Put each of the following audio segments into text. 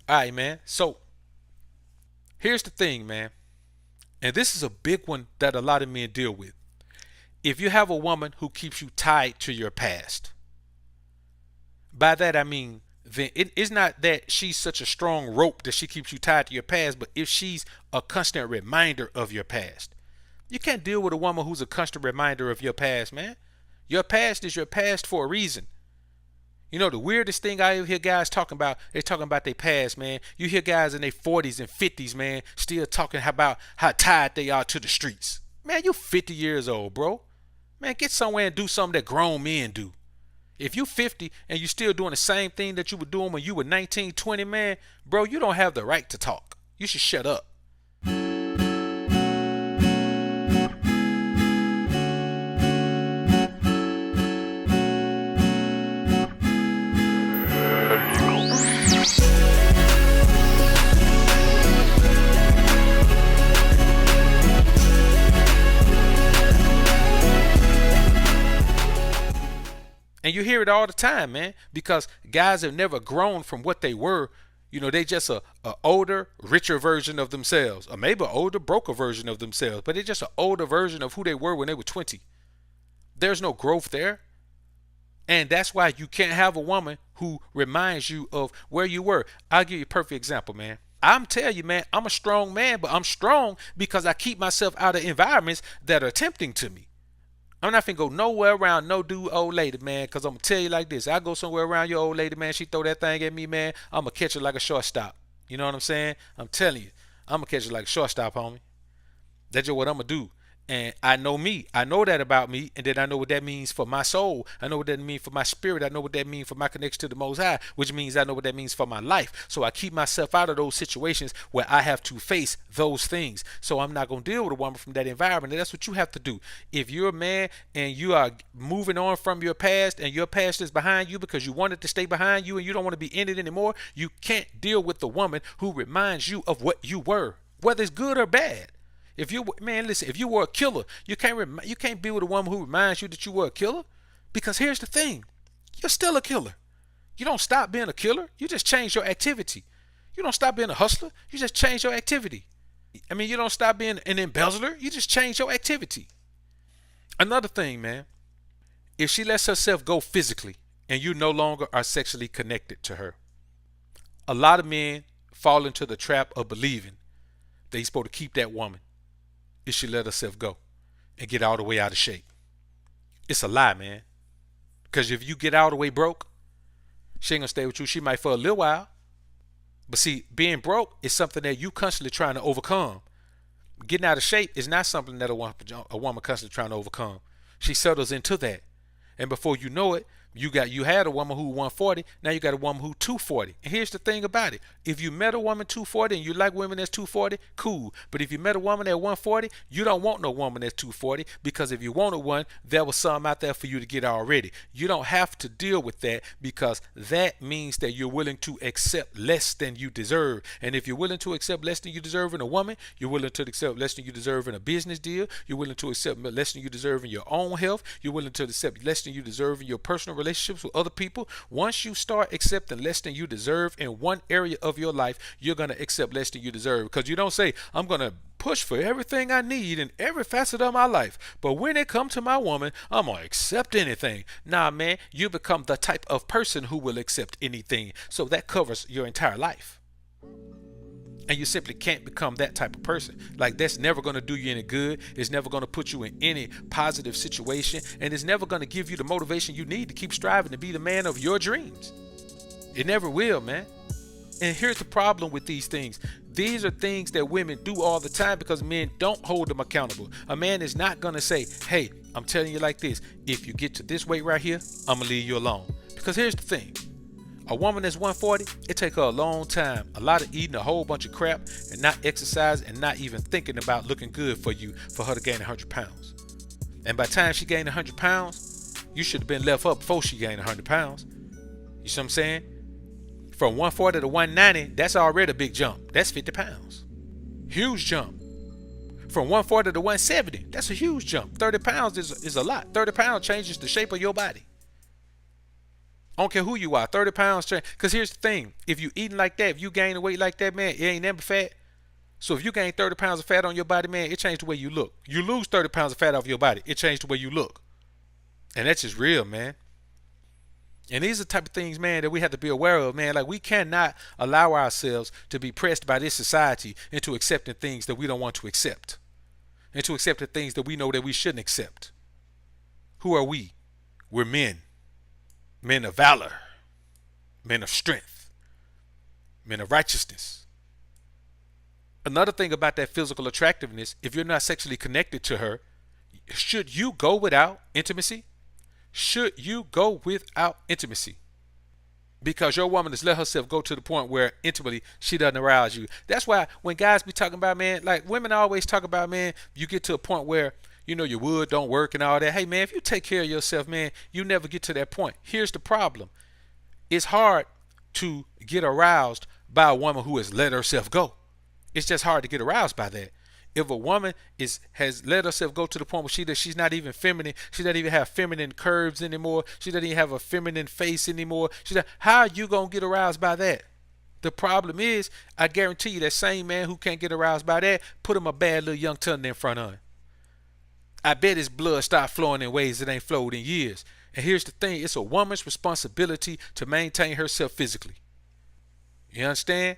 All right, man. So here's the thing, man. And this is a big one that a lot of men deal with. If you have a woman who keeps you tied to your past, by that I mean, then it's not that she's such a strong rope that she keeps you tied to your past, but if she's a constant reminder of your past. You can't deal with a woman who's a constant reminder of your past, man. Your past is your past for a reason. You know, the weirdest thing I hear guys talking about, they're talking about their past, man. You hear guys in their 40s and 50s, man, still talking about how tied they are to the streets. Man, you 50 years old, bro. Man, get somewhere and do something that grown men do. If you 50 and you still doing the same thing that you were doing when you were 19, 20, man, bro, you don't have the right to talk. You should shut up. And you hear it all the time, man, because guys have never grown from what they were. You know, they just a older, richer version of themselves, or maybe an older, broker version of themselves, but they're just an older version of who they were when they were 20. There's no growth there. And that's why you can't have a woman who reminds you of where you were. I'll give you a perfect example, man. I'm telling you, man, I'm a strong man, but I'm strong because I keep myself out of environments that are tempting to me. I'm not finna go nowhere around no dude old lady, man, because I'm gonna tell you like this. I go somewhere around your old lady, man, she throw that thing at me, man, I'm gonna catch her like a shortstop. You know what I'm saying? I'm telling you, I'm gonna catch her like a shortstop, homie. That's just what I'm gonna do. And I know me. I know that about me, and then I know what that means for my soul. I know what that means for my spirit. I know what that means for my connection to the Most High, which means I know what that means for my life. So I keep myself out of those situations where I have to face those things. So I'm not gonna deal with a woman from that environment. And that's what you have to do. If you're a man and you are moving on from your past, and your past is behind you because you want it to stay behind you and you don't want to be in it anymore, you can't deal with the woman who reminds you of what you were, whether it's good or bad. If you man, listen, if you were a killer, you can't be with a woman who reminds you that you were a killer, because here's the thing, you're still a killer. You don't stop being a killer. You just change your activity. You don't stop being a hustler. You just change your activity. I mean, you don't stop being an embezzler. You just change your activity. Another thing, man, if she lets herself go physically and you no longer are sexually connected to her, a lot of men fall into the trap of believing that he's supposed to keep that woman if she let herself go and get all the way out of shape. It's a lie, man. Because if you get all the way broke, she ain't gonna stay with you. She might for a little while. But see, being broke is something that you constantly trying to overcome. Getting out of shape is not something that a woman constantly trying to overcome. She settles into that. And before you know it, you had a woman who 140, now you got a woman who 240. And here's the thing about it. If you met a woman 240 and you like women that's 240, cool. But if you met a woman at 140, you don't want no woman that's 240, because if you wanted one, there was some out there for you to get already. You don't have to deal with that, because that means that you're willing to accept less than you deserve. And if you're willing to accept less than you deserve in a woman, you're willing to accept less than you deserve in a business deal. You're willing to accept less than you deserve in your own health. You're willing to accept less than you deserve in your personal relationships with other people. Once you start accepting less than you deserve in one area of your life, you're going to accept less than you deserve, because you don't say, I'm going to push for everything I need in every facet of my life, but when it comes to my woman, I'm going to accept anything. Nah, man, you become the type of person who will accept anything. So that covers your entire life. And you simply can't become that type of person. Like, that's never going to do you any good. It's never going to put you in any positive situation. And it's never going to give you the motivation you need to keep striving to be the man of your dreams. It never will, man. And here's the problem with these things. These are things that women do all the time because men don't hold them accountable. A man is not going to say, hey, I'm telling you like this. If you get to this weight right here, I'm going to leave you alone. Because here's the thing. A woman that's 140, it take her a long time, a lot of eating a whole bunch of crap and not exercising and not even thinking about looking good for you for her to gain 100 pounds. And by the time she gained 100 pounds, you should have been left up before she gained 100 pounds. You see what I'm saying? From 140 to 190, that's already a big jump. That's 50 pounds. Huge jump. From 140 to 170, that's a huge jump. 30 pounds is a lot. 30 pounds changes the shape of your body. I don't care who you are, 30 pounds. Because here's the thing. If you eating like that, if you gain weight like that, man, it ain't never fat. So if you gain 30 pounds of fat on your body, man, it changed the way you look. You lose 30 pounds of fat off your body, it changed the way you look. And that's just real, man. And these are the type of things, man, that we have to be aware of, man. Like, we cannot allow ourselves to be pressed by this society into accepting things that we don't want to accept, into accepting things that we know that we shouldn't accept. Who are we? We're men. Men of valor, men of strength, men of righteousness. Another thing about that physical attractiveness, if you're not sexually connected to her, should you go without intimacy? Should you go without intimacy? Because your woman has let herself go to the point where intimately she doesn't arouse you. That's why when guys be talking about, man, like women always talk about, man, you get to a point where, you know, your wood don't work and all that. Hey, man, if you take care of yourself, man, you never get to that point. Here's the problem. It's hard to get aroused by a woman who has let herself go. It's just hard to get aroused by that. If a woman has let herself go to the point where she's not even feminine, she doesn't even have feminine curves anymore, she doesn't even have a feminine face anymore, how are you gonna get aroused by that? The problem is, I guarantee you that same man who can't get aroused by that, put him a bad little young ton in front of him. I bet his blood start flowing in ways that ain't flowed in years. And here's the thing, it's a woman's responsibility to maintain herself physically. You understand?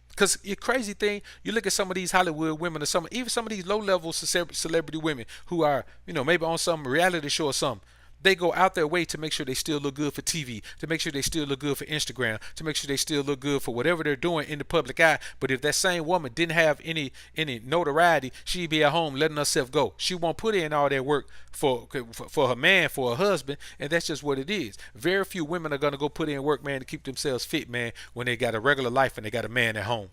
Because the crazy thing, you look at some of these Hollywood women or even some of these low-level celebrity women who are, you know, maybe on some reality show or something. They go out their way to make sure they still look good for TV, to make sure they still look good for Instagram, to make sure they still look good for whatever they're doing in the public eye. But if that same woman didn't have any notoriety, she'd be at home letting herself go. She won't put in all that work for her man, for her husband, and that's just what it is. Very few women are going to go put in work, man, to keep themselves fit, man, when they got a regular life and they got a man at home.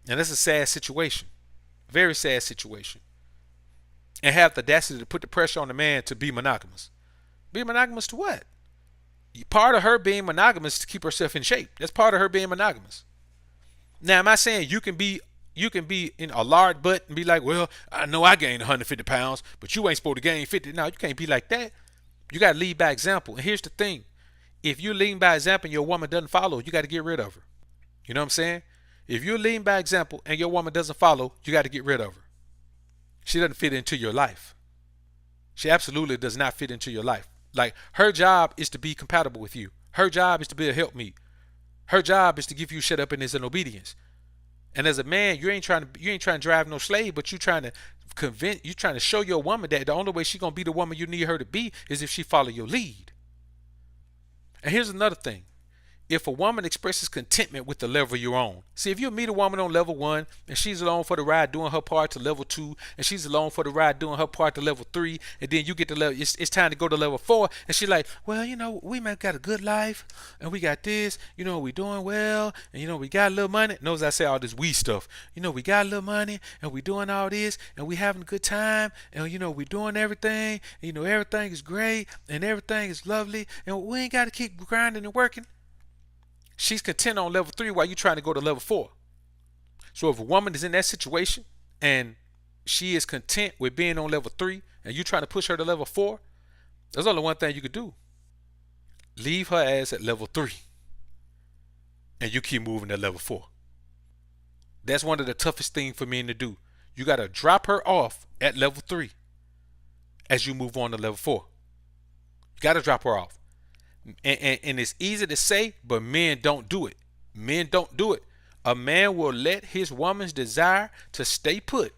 And that's a sad situation. Very sad situation. And have the audacity to put the pressure on the man to be monogamous. Be monogamous to what? Part of her being monogamous is to keep herself in shape. That's part of her being monogamous. Now, am I saying you can be in a lard butt and be like, well, I know I gained 150 pounds, but you ain't supposed to gain 50. No, you can't be like that. You got to lead by example. And here's the thing. If you lead by example and your woman doesn't follow, you got to get rid of her. You know what I'm saying? If you lead by example and your woman doesn't follow, you got to get rid of her. She doesn't fit into your life. She absolutely does not fit into your life. Like, her job is to be compatible with you. Her job is to be a helpmeet. Her job is to give you shut up and obedience. And as a man, you ain't trying to drive no slave, but you trying to show your woman that the only way she gonna be the woman you need her to be is if she follow your lead. And here's another thing. If a woman expresses contentment with the level you're on. See, if you meet a woman on level 1 and she's along for the ride doing her part to level 2, and she's along for the ride doing her part to level 3, and then you get to level, it's time to go to level 4, and she's like, well, you know, we might got a good life, and we got this, you know, we doing well, and you know, we got a little money. Notice I say all this we stuff. You know, we got a little money, and we doing all this, and we having a good time, and you know, we doing everything, and, you know, everything is great, and everything is lovely, and we ain't got to keep grinding and working. She's content on level 3 while you're trying to go to level 4. So if a woman is in that situation and she is content with being on level 3 and you're trying to push her to level 4, there's only one thing you could do. Leave her ass at level 3 and you keep moving to level 4. That's one of the toughest things for men to do. You got to drop her off at level 3 as you move on to level 4. You got to drop her off. And it's easy to say, but men don't do it. Men don't do it. A man will let his woman's desire to stay put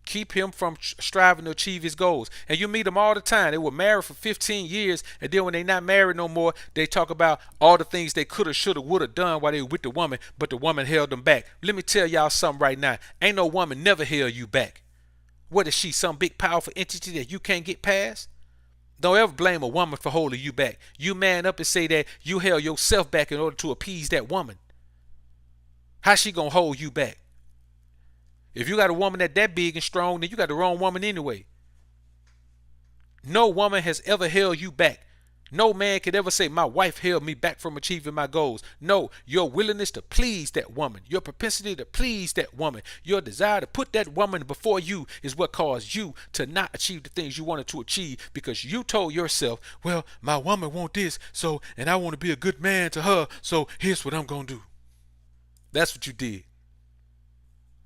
keep him from striving to achieve his goals. And you meet them all the time. They were married for 15 years, and then when they not married no more, they talk about all the things they coulda, shoulda, woulda done while they were with the woman, but the woman held them back. Let me tell y'all something right now. Ain't no woman never held you back. What is she, some big powerful entity that you can't get past? Don't ever blame a woman for holding you back. You man up and say that you held yourself back in order to appease that woman. How she gonna hold you back? If you got a woman that big and strong, then you got the wrong woman anyway. No woman has ever held you back. No man could ever say my wife held me back from achieving my goals. No, your willingness to please that woman, your propensity to please that woman, your desire to put that woman before you is what caused you to not achieve the things you wanted to achieve, because you told yourself, well, my woman want this, so, and I want to be a good man to her, so here's what I'm going to do. That's what you did.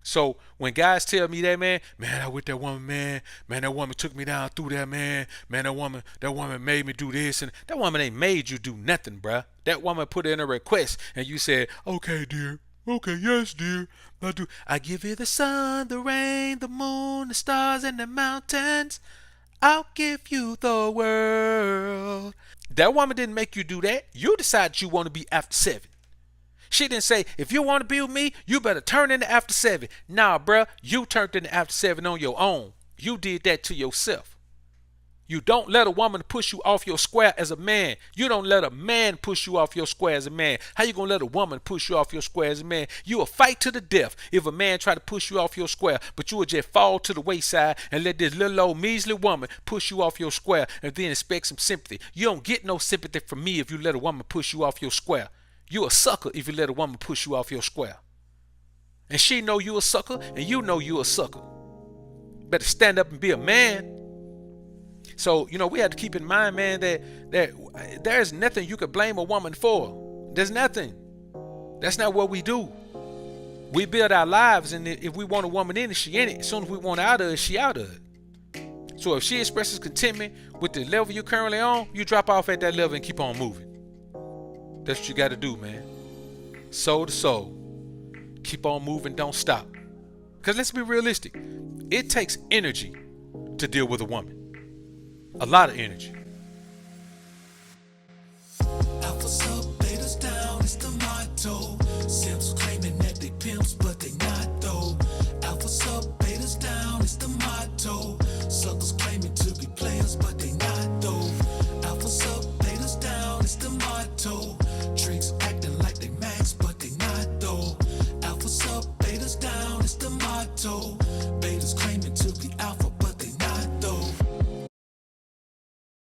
So when guys tell me that, man, I with that woman, man, that woman took me down through that, man, that woman made me do this, and that woman ain't made you do nothing, bruh. That woman put in a request, and you said, okay, dear, okay, yes, dear, I do. I give you the sun, the rain, the moon, the stars, and the mountains. I'll give you the world. That woman didn't make you do that. You decided you want to be after 7. She didn't say, if you want to be with me, you better turn into after 7. Nah, bruh, you turned into after 7 on your own. You did that to yourself. You don't let a woman push you off your square as a man. You don't let a man push you off your square as a man. How you gonna let a woman push you off your square as a man? You will fight to the death if a man try to push you off your square, but you will just fall to the wayside and let this little old measly woman push you off your square and then expect some sympathy. You don't get no sympathy from me if you let a woman push you off your square. You a sucker if you let a woman push you off your square. And she know you a sucker, and you know you a sucker. Better stand up and be a man. So, we have to keep in mind, man, that there's nothing you could blame a woman for. There's nothing. That's not what we do. We build our lives, and if we want a woman in it, she in it. As soon as we want out of it, she out of it. So if she expresses contentment with the level you're currently on, you drop off at that level and keep on moving. That's what you got to do, man. Soul to soul. Keep on moving, don't stop. Because let's be realistic. It takes energy to deal with a woman. A lot of energy. Alphas up, betas down, it's the motto. Simps claiming that they pimps, but they not though. Alphas up, betas down, it's the motto. Suckers claiming to be players, but they not though. Alphas up, betas down, it's the motto. Tricks acting like they max, but they not though. Alphas up, betas down, it's the motto.